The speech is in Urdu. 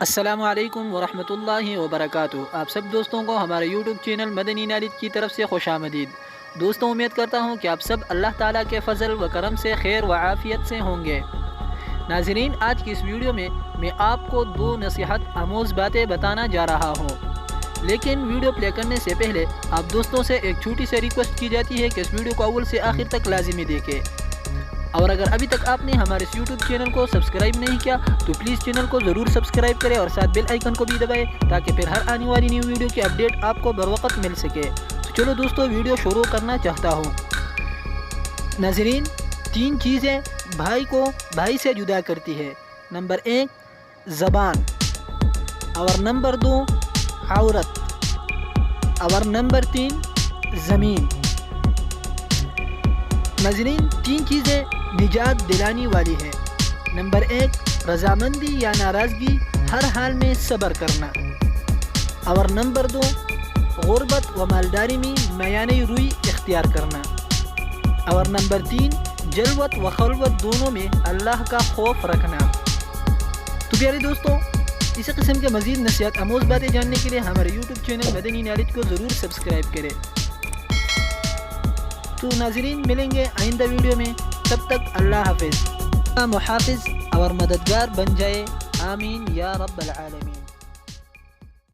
السلام علیکم ورحمۃ اللہ وبرکاتہ۔ آپ سب دوستوں کو ہمارے یوٹیوب چینل مدنی نالج کی طرف سے خوش آمدید۔ دوستوں، امید کرتا ہوں کہ آپ سب اللہ تعالیٰ کے فضل و کرم سے خیر و عافیت سے ہوں گے۔ ناظرین، آج کی اس ویڈیو میں آپ کو 2 نصیحت آموز باتیں بتانا جا رہا ہوں، لیکن ویڈیو پلے کرنے سے پہلے آپ دوستوں سے ایک چھوٹی سی ریکویسٹ کی جاتی ہے کہ اس ویڈیو کو اول سے آخر تک لازمی دیکھیں، اور اگر ابھی تک آپ نے ہمارے اس یوٹیوب چینل کو سبسکرائب نہیں کیا تو پلیز چینل کو ضرور سبسکرائب کریں اور ساتھ بیل آئیکن کو بھی دبائیں تاکہ پھر ہر آنے والی نیو ویڈیو کی اپڈیٹ آپ کو بروقت مل سکے۔ تو چلو دوستو، ویڈیو شروع کرنا چاہتا ہوں۔ ناظرین، 3 چیزیں بھائی کو بھائی سے جدا کرتی ہے۔ نمبر 1 زبان، اور نمبر 2 عورت، اور نمبر 3 زمین۔ ناظرین، 3 چیزیں نجات دلانے والی ہے۔ نمبر 1 رضامندی یا ناراضگی، ہر حال میں صبر کرنا، اور نمبر 2 غربت و مالداری میں میانہ روی اختیار کرنا، اور نمبر 3 جلوت و خلوت دونوں میں اللہ کا خوف رکھنا۔ تو پیارے دوستوں، اسی قسم کے مزید نصیحت آموز باتیں جاننے کے لیے ہمارے یوٹیوب چینل مدنی نالج کو ضرور سبسکرائب کریں۔ تو ناظرین، ملیں گے آئندہ ویڈیو میں، تب تک اللہ حافظ۔ محافظ اور مددگار بن جائے، آمین یا رب العالمین۔